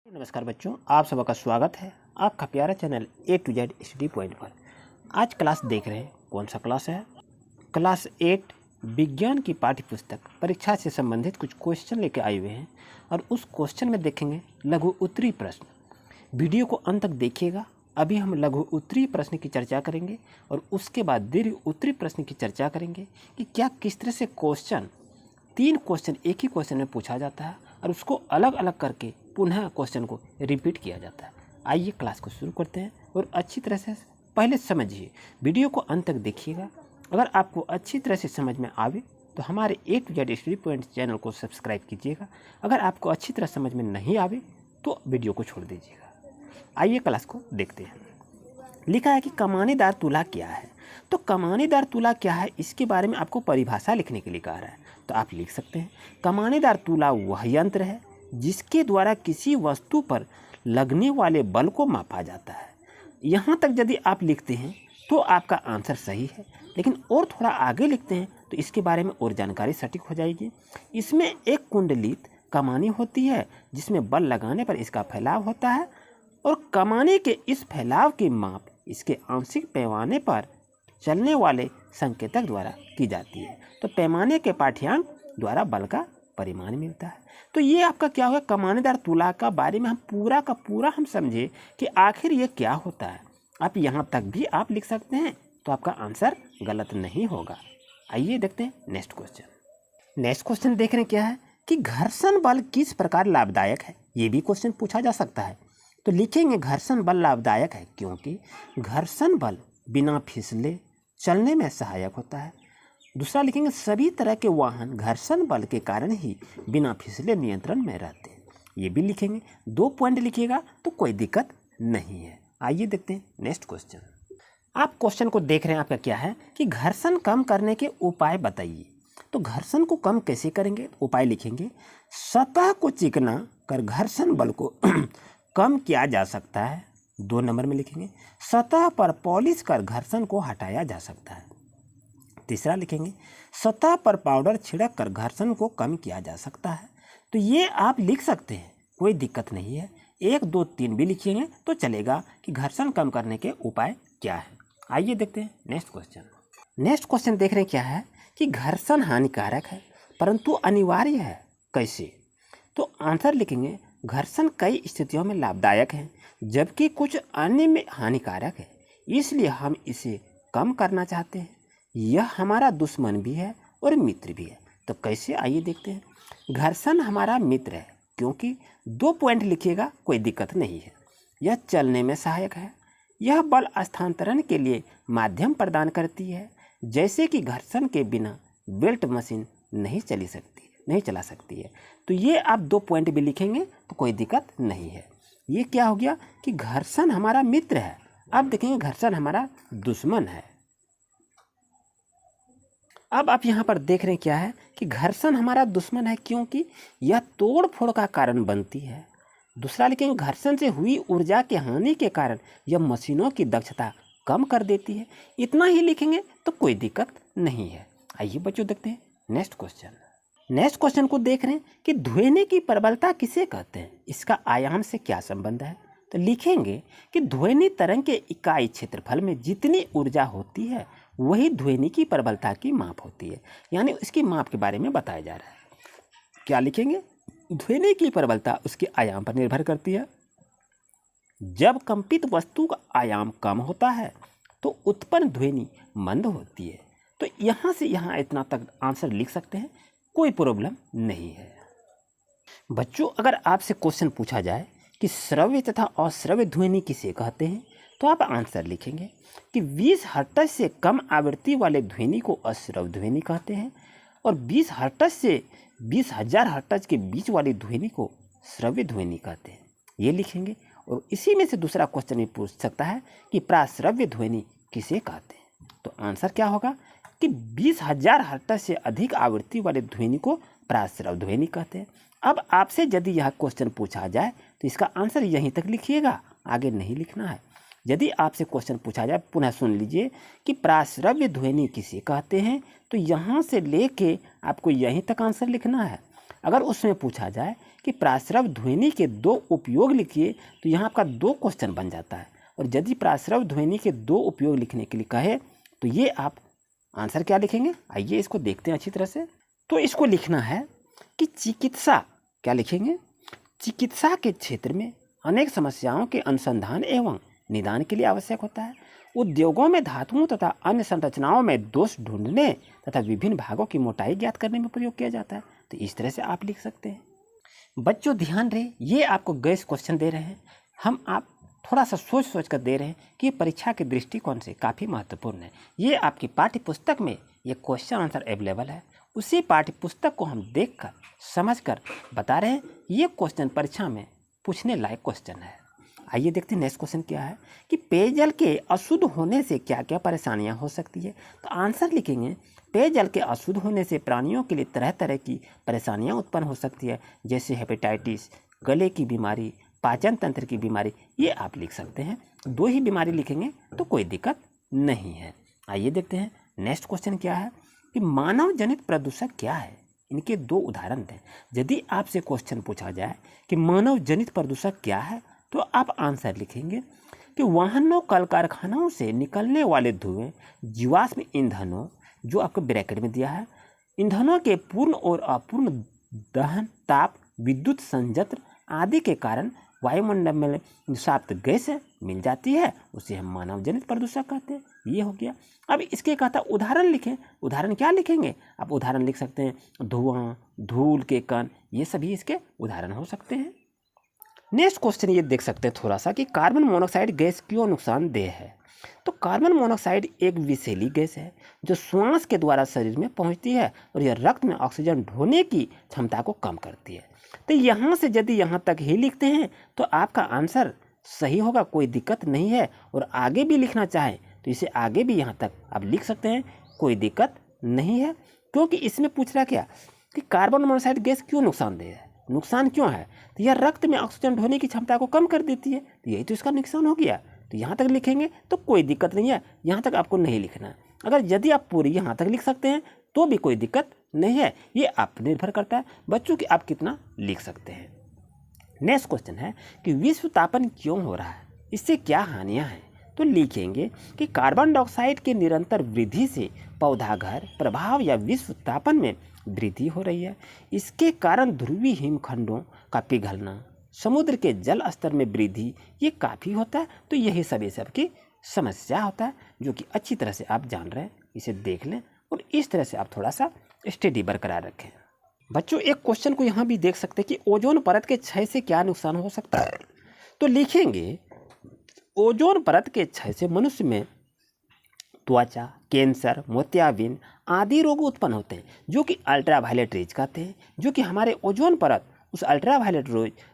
नमस्कार बच्चों, आप सबका स्वागत है आपका प्यारा channel A to Z study point पर। आज क्लास देख रहे हैं। कौन सा क्लास है? क्लास 8 विज्ञान की पाठ्य पुस्तक परीक्षा से संबंधित कुछ क्वेश्चन लेके आए हुए हैं और उस क्वेश्चन में देखेंगे लघु उत्तरीय प्रश्न। वीडियो को अंत तक देखिएगा। अभी हम लघु उत्तरीय प्रश्न की चर्चा करेंगे और उसके बाद दीर्घ उत्तरीय प्रश्न की चर्चा करेंगे कि क्या किस तरह से क्वेश्चन 3 क्वेश्चन एक ही क्वेश्चन में पूछा जाता है और उसको अलग अलग करके पुनः क्वेश्चन को रिपीट किया जाता है। आइए क्लास को शुरू करते हैं और अच्छी तरह से पहले समझिए, वीडियो को अंत तक देखिएगा। अगर आपको अच्छी तरह से समझ में आवे तो हमारे A to Z study point channel को सब्सक्राइब कीजिएगा। अगर आपको अच्छी तरह समझ में नहीं आवे तो वीडियो को छोड़ दीजिएगा। आइए क्लास को देखते हैं। लिखा है कि कमानेदार तुला क्या है। तो कमानेदार तुला क्या है, इसके बारे में आपको परिभाषा लिखने के लिए कहा रहा है, तो आप लिख सकते हैं कमानेदार तुला वह यंत्र है जिसके द्वारा किसी वस्तु पर लगने वाले बल को मापा जाता है। यहाँ तक यदि आप लिखते हैं तो आपका आंसर सही है, लेकिन और थोड़ा आगे लिखते हैं तो इसके बारे में और जानकारी सटीक हो जाएगी। इसमें एक कुंडलित कमानी होती है जिसमें बल लगाने पर इसका फैलाव होता है और कमाने के इस फैलाव की माप इसके आंशिक पैमाने पर चलने वाले संकेतक द्वारा की जाती है। तो पैमाने के पाठ्यांक द्वारा बल का परिमाण मिलता है। तो ये आपका क्या होगा, कमानेदार तुला का बारे में हम पूरा का पूरा हम समझे कि आखिर ये क्या होता है। आप यहाँ तक भी आप लिख सकते हैं तो आपका आंसर गलत नहीं होगा। आइए देखते हैं नेक्स्ट क्वेश्चन। नेक्स्ट क्वेश्चन देख रहे हैं क्या है कि घर्षण बल किस प्रकार लाभदायक है। ये भी क्वेश्चन पूछा जा सकता है। तो लिखेंगे घर्षण बल लाभदायक है क्योंकि घर्षण बल बिना फिसले चलने में सहायक होता है। दूसरा लिखेंगे सभी तरह के वाहन घर्षण बल के कारण ही बिना फिसले नियंत्रण में रहते हैं। ये भी लिखेंगे। 2 पॉइंट लिखिएगा तो कोई दिक्कत नहीं है। आइए देखते हैं नेक्स्ट क्वेश्चन। आप क्वेश्चन को देख रहे हैं, आपका क्या है कि घर्षण कम करने के उपाय बताइए। तो घर्षण को कम कैसे करेंगे, उपाय लिखेंगे सतह को चिकना कर घर्षण बल को कम किया जा सकता है। 2 नंबर में लिखेंगे सतह पर पॉलिश कर घर्षण को हटाया जा सकता है। तीसरा लिखेंगे सतह पर पाउडर छिड़क कर घर्षण को कम किया जा सकता है। तो ये आप लिख सकते हैं, कोई दिक्कत नहीं है। 1, 2, 3 भी लिखिएंगे तो चलेगा कि घर्षण कम करने के उपाय क्या है। आइए देखते हैं नेक्स्ट क्वेश्चन। नेक्स्ट क्वेश्चन देख रहे हैं क्या है कि घर्षण हानिकारक है परंतु अनिवार्य है, कैसे। तो आंसर लिखेंगे घर्षण कई स्थितियों में लाभदायक है जबकि कुछ अन्य में हानिकारक है, इसलिए हम इसे कम करना चाहते हैं। यह हमारा दुश्मन भी है और मित्र भी है। तो कैसे, आइए देखते हैं। घर्षण हमारा मित्र है क्योंकि 2 पॉइंट लिखिएगा, कोई दिक्कत नहीं है। यह चलने में सहायक है। यह बल स्थानांतरण के लिए माध्यम प्रदान करती है, जैसे कि घर्षण के बिना बेल्ट मशीन नहीं चला सकती है। तो ये आप 2 पॉइंट भी लिखेंगे तो कोई दिक्कत नहीं है। ये क्या हो गया कि घर्षण हमारा मित्र है। अब देखेंगे घर्षण हमारा दुश्मन है। अब आप यहाँ पर देख रहे हैं क्या है कि घर्षण हमारा दुश्मन है क्योंकि यह तोड़ फोड़ का कारण बनती है। दूसरा लिखेंगे घर्षण से हुई ऊर्जा की हानि के कारण यह मशीनों की दक्षता कम कर देती है। इतना ही लिखेंगे तो कोई दिक्कत नहीं है। आइए बच्चों देखते हैं नेक्स्ट क्वेश्चन। नेक्स्ट क्वेश्चन को देख रहे हैं कि ध्वनि की प्रबलता किसे कहते हैं, इसका आयाम से क्या संबंध है। तो लिखेंगे कि ध्वनि तरंग के इकाई क्षेत्रफल में जितनी ऊर्जा होती है वही ध्वनि की प्रबलता की माप होती है, यानी इसकी माप के बारे में बताया जा रहा है। क्या लिखेंगे, ध्वनि की प्रबलता उसके आयाम पर निर्भर करती है। जब कंपित वस्तु का आयाम कम होता है तो उत्पन्न ध्वनि मंद होती है। तो यहाँ से यहाँ इतना तक आंसर लिख सकते हैं, कोई प्रॉब्लम नहीं है। बच्चों अगर आपसे क्वेश्चन पूछा जाए कि श्रव्य तथा अश्रव्य ध्वनि किसे कहते हैं, तो आप आंसर लिखेंगे कि 20 हर्ट्ज से कम आवृत्ति वाले ध्वनि को अश्रव्य ध्वनि कहते हैं और 20 हर्ट्ज से 20,000 हर्ट्ज के बीच वाली ध्वनि को श्रव्य ध्वनि कहते हैं। ये लिखेंगे। और इसी में से दूसरा क्वेश्चन ये पूछ सकता है कि प्राश्रव्य ध्वनि किसे कहते हैं। तो आंसर क्या होगा कि 20,000 हर्ट्ज से अधिक आवृत्ति वाले ध्वनि को प्राश्रव्य ध्वनि कहते हैं। अब आपसे यदि यह क्वेश्चन पूछा जाए तो इसका आंसर यहीं तक लिखिएगा, आगे नहीं लिखना है। यदि आपसे क्वेश्चन पूछा जाए, पुनः सुन लीजिए कि प्राश्रव्य ध्वनि किसे कहते हैं, तो यहाँ से लेके आपको यहीं तक आंसर लिखना है। अगर उसमें पूछा जाए कि प्राश्रव ध्वनि के 2 उपयोग लिखिए तो यहाँ आपका 2 क्वेश्चन बन जाता है। और यदि प्राश्रव ध्वनि के 2 उपयोग लिखने के लिए कहे तो ये आप आंसर क्या लिखेंगे, आइए इसको देखते हैं अच्छी तरह से। तो इसको लिखना है कि चिकित्सा, क्या लिखेंगे, चिकित्सा के क्षेत्र में अनेक समस्याओं के अनुसंधान एवं निदान के लिए आवश्यक होता है। उद्योगों में धातुओं तथा अन्य संरचनाओं में दोष ढूंढने तथा विभिन्न भागों की मोटाई ज्ञात करने में प्रयोग किया जाता है। तो इस तरह से आप लिख सकते हैं। बच्चों ध्यान रहे, ये आपको गैस क्वेश्चन दे रहे हैं, हम आप थोड़ा सा सोच कर दे रहे हैं कि परीक्षा के दृष्टिकोण से काफ़ी महत्वपूर्ण है। ये आपकी पाठ्य पुस्तक में ये क्वेश्चन आंसर अवेलेबल है, उसी पाठ्य पुस्तक को हम देखकर समझकर बता रहे हैं। ये क्वेश्चन परीक्षा में पूछने लायक क्वेश्चन है। आइए देखते हैं नेक्स्ट क्वेश्चन क्या है कि पेयजल के अशुद्ध होने से क्या क्या परेशानियां हो सकती है। तो आंसर लिखेंगे, पेयजल के अशुद्ध होने से प्राणियों के लिए तरह तरह की परेशानियां उत्पन्न हो सकती है, जैसे हेपेटाइटिस, गले की बीमारी, पाचन तंत्र की बीमारी, ये आप लिख सकते हैं। 2 ही बीमारी लिखेंगे तो कोई दिक्कत नहीं है। आइए देखते हैं नेक्स्ट क्वेश्चन क्या है कि मानव जनित प्रदूषक क्या है, इनके 2 उदाहरण दें। यदि आपसे क्वेश्चन पूछा जाए कि मानव जनित प्रदूषक क्या है तो आप आंसर लिखेंगे कि वाहनों, कल कारखानाओं से निकलने वाले धुएं, जीवाश्म ईंधनों, जो आपको ब्रैकेट में दिया है, ईंधनों के पूर्ण और अपूर्ण दहन, ताप, विद्युत संयंत्र आदि के कारण वायुमंडल में विषाक्त गैस मिल जाती है, उसे हम मानव जनित प्रदूषक कहते हैं। ये हो गया। अब इसके कहता उदाहरण लिखें। उदाहरण क्या लिखेंगे, आप उदाहरण लिख सकते हैं धुआं, धूल के कण, ये सभी इसके उदाहरण हो सकते हैं। नेक्स्ट क्वेश्चन ये देख सकते हैं थोड़ा सा कि कार्बन मोनोऑक्साइड गैस क्यों नुकसानदेह है। तो कार्बन मोनोऑक्साइड एक विषैली गैस है जो श्वास के द्वारा शरीर में पहुंचती है और यह रक्त में ऑक्सीजन ढोने की क्षमता को कम करती है। तो यहाँ से यदि यहाँ तक ही लिखते हैं तो आपका आंसर सही होगा, कोई दिक्कत नहीं है। और आगे भी लिखना चाहें तो इसे आगे भी यहाँ तक आप लिख सकते हैं, कोई दिक्कत नहीं है। क्योंकि इसमें पूछ रहा क्या कि कार्बन मोनोऑक्साइड गैस क्यों नुकसानदेह है, नुकसान क्यों है, तो यह रक्त में ऑक्सीजन ढोने की क्षमता को कम कर देती है, तो यही तो इसका नुकसान हो गया। तो यहाँ तक लिखेंगे तो कोई दिक्कत नहीं है, यहाँ तक आपको नहीं लिखना है। अगर यदि आप पूरी यहाँ तक लिख सकते हैं तो भी कोई दिक्कत नहीं है, ये आप पर निर्भर करता है बच्चों कि आप कितना लिख सकते हैं। नेक्स्ट क्वेश्चन है कि विश्व तापन क्यों हो रहा है, इससे क्या हानियाँ हैं। तो लिखेंगे कि कार्बन डाइऑक्साइड के निरंतर वृद्धि से पौधाघर प्रभाव या विश्व तापन में वृद्धि हो रही है। इसके कारण ध्रुवीय हिमखंडों का पिघलना, समुद्र के जल स्तर में वृद्धि, ये काफ़ी होता है। तो यही सभी सबकी समस्या होता है जो कि अच्छी तरह से आप जान रहे हैं, इसे देख लें और इस तरह से आप थोड़ा सा स्टडी बरकरार रखें। बच्चों एक क्वेश्चन को यहाँ भी देख सकते हैं कि ओजोन परत के क्षय से क्या नुकसान हो सकता है। तो लिखेंगे ओजोन परत के क्षय से मनुष्य में त्वचा, कैंसर, मोतियाबिंद आदि रोग उत्पन्न होते हैं, जो कि अल्ट्रावायलेट रेज कहते हैं, जो कि हमारे ओजोन परत उस अल्ट्रावायलेट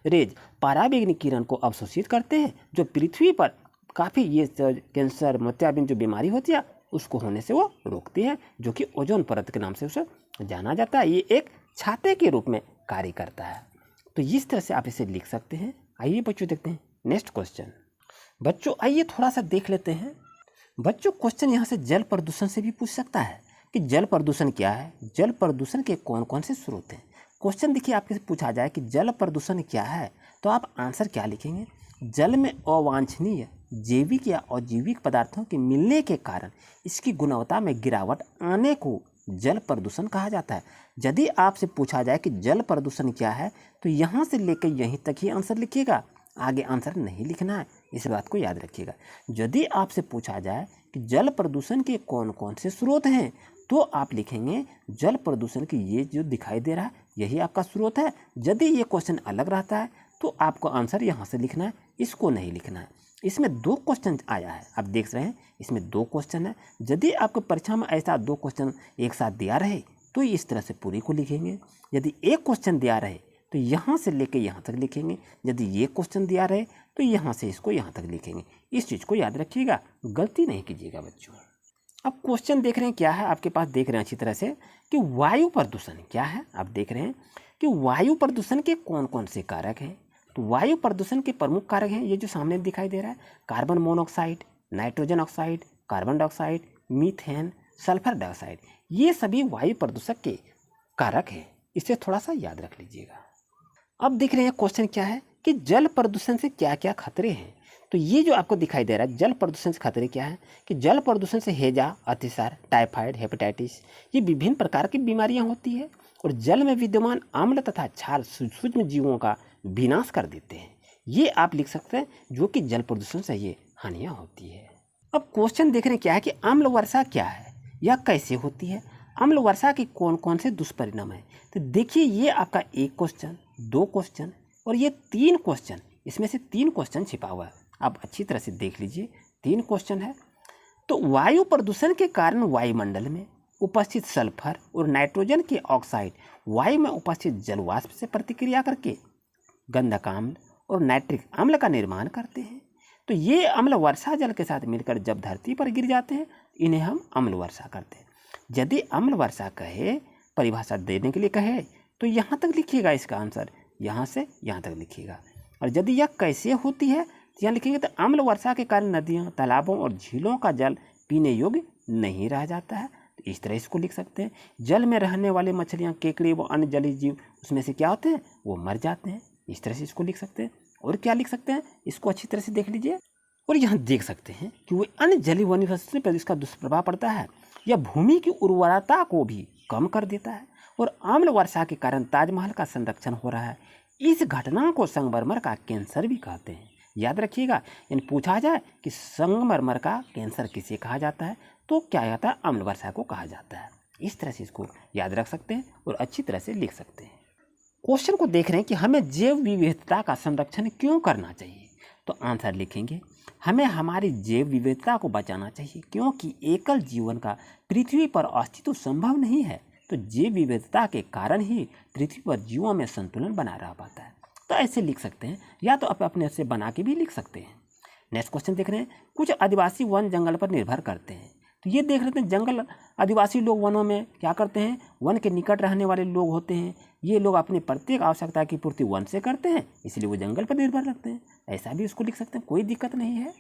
रेज पराबैंगनी किरण को अवशोषित करते हैं, जो पृथ्वी पर काफ़ी ये कैंसर, मोतियाबिंद जो बीमारी होती है उसको होने से वो रोकती है, जो कि ओजोन परत के नाम से उसे जाना जाता है। ये एक छाते के रूप में कार्य करता है। तो इस तरह से आप इसे लिख सकते हैं। आइए बच्चों देखते हैं नेक्स्ट क्वेश्चन। बच्चों आइए थोड़ा सा देख लेते हैं। बच्चों क्वेश्चन यहाँ से जल प्रदूषण से भी पूछ सकता है कि जल प्रदूषण क्या है, जल प्रदूषण के कौन कौन से स्रोत हैं। क्वेश्चन देखिए आपसे पूछा जाए कि जल प्रदूषण क्या है तो आप आंसर क्या लिखेंगे। जल में अवांछनीय जैविक या अजैविक पदार्थों के मिलने के कारण इसकी गुणवत्ता में गिरावट आने को जल प्रदूषण कहा जाता है। यदि आपसे पूछा जाए कि जल प्रदूषण क्या है तो यहाँ से लेकर यहीं तक ही आंसर लिखिएगा, आगे आंसर नहीं लिखना है, इस बात को याद रखिएगा। यदि आपसे पूछा जाए कि जल प्रदूषण के कौन कौन से स्रोत हैं तो आप लिखेंगे जल प्रदूषण की ये जो दिखाई दे रहा है यही आपका स्रोत है। यदि ये क्वेश्चन अलग रहता है तो आपको आंसर यहाँ से लिखना है, इसको नहीं लिखना है। इसमें 2 क्वेश्चन आया है, आप देख रहे हैं इसमें 2 क्वेश्चन है। यदि आपको परीक्षा में ऐसा 2 क्वेश्चन एक साथ दिया रहे तो इस तरह से पूरी को लिखेंगे। यदि एक क्वेश्चन दिया रहे तो यहाँ से लेके यहाँ तक लिखेंगे। यदि ये क्वेश्चन दिया रहे तो यहाँ से इसको यहाँ तक लिखेंगे। इस चीज़ को याद रखिएगा, गलती नहीं कीजिएगा बच्चों। अब क्वेश्चन देख रहे हैं क्या है आपके पास, देख रहे हैं अच्छी तरह से कि वायु प्रदूषण क्या है। आप देख रहे हैं कि वायु प्रदूषण के कौन कौन से कारक हैं। तो वायु प्रदूषण के प्रमुख कारक हैं ये जो सामने दिखाई दे रहा है, carbon monoxide, nitrogen oxide, carbon dioxide, methane, sulphur dioxide, ये सभी वायु प्रदूषक के कारक हैं। इसे थोड़ा सा याद रख लीजिएगा। अब देख रहे हैं क्वेश्चन क्या है कि जल प्रदूषण से क्या क्या खतरे हैं। तो ये जो आपको दिखाई दे रहा है जल प्रदूषण से खतरे क्या है कि जल प्रदूषण से हैजा, अतिसार, टाइफाइड, हेपेटाइटिस ये विभिन्न प्रकार की बीमारियां होती है और जल में विद्यमान अम्ल तथा क्षार सूक्ष्म जीवों का विनाश कर देते हैं। ये आप लिख सकते हैं जो कि जल प्रदूषण से ये हानियाँ होती है। अब क्वेश्चन देख रहे हैं क्या है कि अम्ल वर्षा क्या है या कैसे होती है, अम्ल वर्षा के कौन कौन से दुष्परिणाम है। तो देखिए ये आपका एक क्वेश्चन, दो क्वेश्चन और ये तीन क्वेश्चन, इसमें से तीन क्वेश्चन छिपा हुआ है। आप अच्छी तरह से देख लीजिए, तीन क्वेश्चन है। तो वायु प्रदूषण के कारण वायुमंडल में उपस्थित सल्फर और नाइट्रोजन के ऑक्साइड वायु में उपस्थित जलवाष्प से प्रतिक्रिया करके गंधक अम्ल और नाइट्रिक अम्ल का निर्माण करते हैं। तो ये अम्ल वर्षा जल के साथ मिलकर जब धरती पर गिर जाते हैं इन्हें हम अम्ल वर्षा करते हैं। यदि अम्ल वर्षा कहे, परिभाषा देने के लिए कहे तो यहाँ तक लिखिएगा, इसका आंसर यहाँ से यहाँ तक लिखिएगा। और यदि यह कैसे होती है तो यहाँ लिखेंगे तो अम्ल वर्षा के कारण नदियों, तालाबों और झीलों का जल पीने योग्य नहीं रह जाता है। तो इस तरह इसको लिख सकते हैं। जल में रहने वाले मछलियाँ, केकड़े व अन्य जलीय जीव उसमें से क्या होते हैं, वो मर जाते हैं। इस तरह से इसको लिख सकते हैं। और क्या लिख सकते हैं, इसको अच्छी तरह से देख लीजिए। और यहाँ देख सकते हैं कि वो अन्य जलीय वनस्पति पर इसका दुष्प्रभाव पड़ता है। यह भूमि की उर्वरता को भी कम कर देता है और अम्ल वर्षा के कारण ताजमहल का संरक्षण हो रहा है। इस घटना को संगमरमर का कैंसर भी कहते हैं। याद रखिएगा, इन पूछा जाए कि संगमरमर का कैंसर किसे कहा जाता है तो क्या जाता है, अम्ल वर्षा को कहा जाता है। इस तरह से इसको याद रख सकते हैं और अच्छी तरह से लिख सकते हैं। क्वेश्चन को देख रहे हैं कि हमें जैव विविधता का संरक्षण क्यों करना चाहिए। तो आंसर लिखेंगे, हमें हमारी जैव विविधता को बचाना चाहिए क्योंकि एकल जीवन का पृथ्वी पर अस्तित्व संभव नहीं है। तो जैव विविधता के कारण ही पृथ्वी पर जीवों में संतुलन बना रह पाता है। तो ऐसे लिख सकते हैं या तो आप अपने से बना के भी लिख सकते हैं। नेक्स्ट क्वेश्चन देख रहे हैं, कुछ आदिवासी वन जंगल पर निर्भर करते हैं। तो ये देख लेते हैं, जंगल आदिवासी लोग वनों में क्या करते हैं, वन के निकट रहने वाले लोग होते हैं। ये लोग अपनी प्रत्येक आवश्यकता की पूर्ति वन से करते हैं, इसलिए वो जंगल पर निर्भर रखते हैं। ऐसा भी उसको लिख सकते हैं, कोई दिक्कत नहीं है।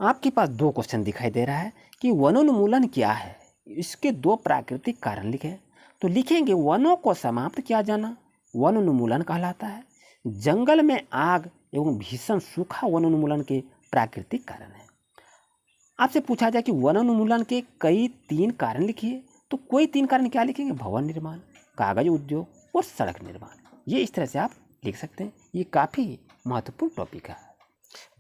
आपके पास दो क्वेश्चन दिखाई दे रहा है कि वनोन्मूलन क्या है, इसके दो प्राकृतिक कारण लिखे। तो लिखेंगे, वनों को समाप्त किया जाना वनोन्मूलन कहलाता है। जंगल में आग एवं भीषण सूखा वनोन्मूलन के प्राकृतिक कारण है। आपसे पूछा जाए कि वनोन्मूलन के कई तीन कारण लिखिए, तो कोई तीन कारण क्या लिखेंगे, भवन निर्माण, कागज उद्योग और सड़क निर्माण। ये इस तरह से आप लिख सकते हैं। ये काफ़ी महत्वपूर्ण टॉपिक है।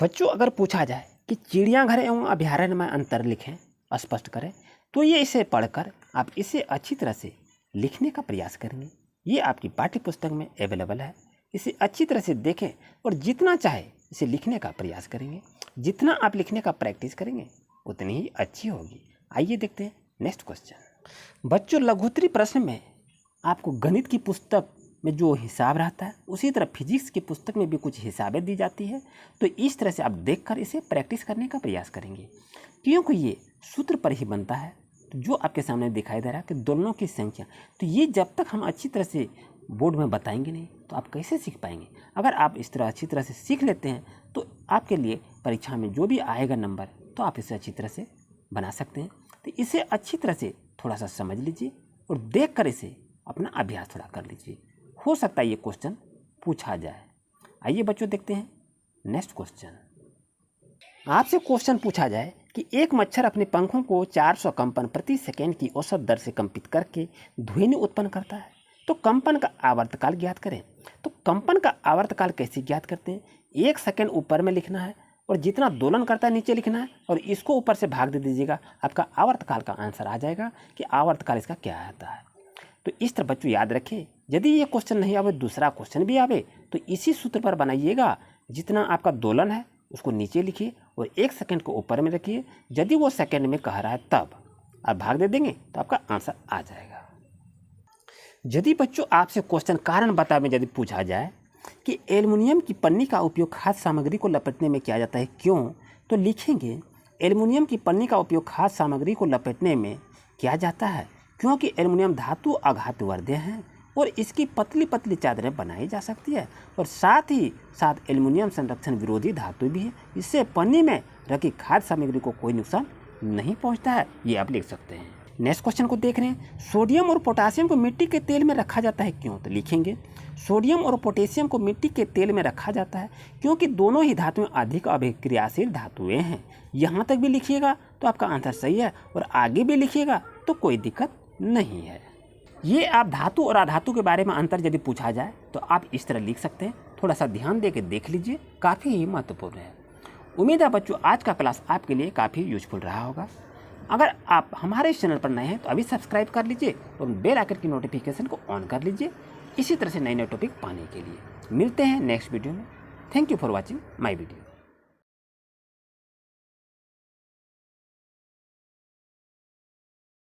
बच्चों, अगर पूछा जाए कि चिड़ियाघर एवं अभयारण्य में अंतर लिखें, स्पष्ट करें, तो ये इसे पढ़कर आप इसे अच्छी तरह से लिखने का प्रयास करेंगे। ये आपकी पाठ्य पुस्तक में अवेलेबल है। इसे अच्छी तरह से देखें और जितना चाहे इसे लिखने का प्रयास करेंगे। जितना आप लिखने का प्रैक्टिस करेंगे उतनी ही अच्छी होगी। आइए देखते हैं नेक्स्ट क्वेश्चन। बच्चों, लघुत्तरी प्रश्न में आपको गणित की पुस्तक में जो हिसाब रहता है उसी तरह फिजिक्स की पुस्तक में भी कुछ हिसाबें दी जाती है। तो इस तरह से आप देखकर इसे प्रैक्टिस करने का प्रयास करेंगे क्योंकि ये सूत्र पर ही बनता है। तो जो आपके सामने दिखाई दे रहा है कि दोनों की संख्या, तो ये जब तक हम अच्छी तरह से बोर्ड में बताएंगे नहीं तो आप कैसे सीख पाएंगे। अगर आप इस तरह अच्छी तरह से सीख लेते हैं तो आपके लिए परीक्षा में जो भी आएगा नंबर, तो आप इसे अच्छी तरह से बना सकते हैं। तो इसे अच्छी तरह से थोड़ा सा समझ लीजिए और देख कर इसे अपना अभ्यास थोड़ा कर लीजिए। हो सकता है ये क्वेश्चन पूछा जाए। आइए बच्चों देखते हैं नेक्स्ट क्वेश्चन। आपसे क्वेश्चन पूछा जाए कि एक मच्छर अपने पंखों को 400 कंपन प्रति सेकेंड की औसत दर से कंपित करके ध्वनि उत्पन्न करता है, तो कंपन का आवर्तकाल ज्ञात करें। तो कंपन का आवर्तकाल कैसे ज्ञात करते हैं, 1 सेकेंड ऊपर में लिखना है और जितना दोलन करता है नीचे लिखना है और इसको ऊपर से भाग दे दीजिएगा, आपका आवर्तकाल का आंसर आ जाएगा कि आवर्तकाल इसका क्या आता है। तो इस तरह बच्चों याद रखें, यदि ये क्वेश्चन नहीं आवे, दूसरा क्वेश्चन भी आवे तो इसी सूत्र पर बनाइएगा। जितना आपका दोलन है उसको नीचे लिखिए और 1 सेकेंड को ऊपर में रखिए। यदि वो सेकेंड में कह रहा है तब आप भाग दे देंगे तो आपका आंसर आ जाएगा। यदि बच्चों आपसे क्वेश्चन कारण बता में यदि पूछा जाए कि एल्युमिनियम की पन्नी का उपयोग खाद्य सामग्री को लपेटने में किया जाता है क्यों, तो लिखेंगे एल्युमिनियम की पन्नी का उपयोग खाद्य सामग्री को लपेटने में किया जाता है क्योंकि एल्युमिनियम धातु अघातवर्धक है और इसकी पतली पतली चादरें बनाई जा सकती है और साथ ही साथ एल्युमिनियम संरक्षण विरोधी धातु भी है। इससे पन्नी में रखी खाद्य सामग्री को कोई नुकसान नहीं पहुंचता है। ये आप लिख सकते हैं। नेक्स्ट क्वेश्चन को देख रहे हैं, सोडियम और पोटासियम को मिट्टी के तेल में रखा जाता है क्यों? तो लिखेंगे सोडियम और पोटेशियम को मिट्टी के तेल में रखा जाता है क्योंकि दोनों ही धातुएं अधिक अभिक्रियाशील धातुएं हैं। यहाँ तक भी लिखिएगा तो आपका आंसर सही है और आगे भी लिखिएगा तो कोई दिक्कत नहीं है। ये आप धातु और अधातु के बारे में अंतर यदि पूछा जाए तो आप इस तरह लिख सकते हैं, थोड़ा सा ध्यान दे के देख लीजिए, काफ़ी ही महत्वपूर्ण है। उम्मीद है बच्चों आज का क्लास आपके लिए काफ़ी यूजफुल रहा होगा। अगर आप हमारे इस चैनल पर नए हैं तो अभी सब्सक्राइब कर लीजिए और बेल आइकन की नोटिफिकेशन को ऑन कर लीजिए इसी तरह से नए नए टॉपिक पाने के लिए। मिलते हैं नेक्स्ट वीडियो में। Thank you for watching my video.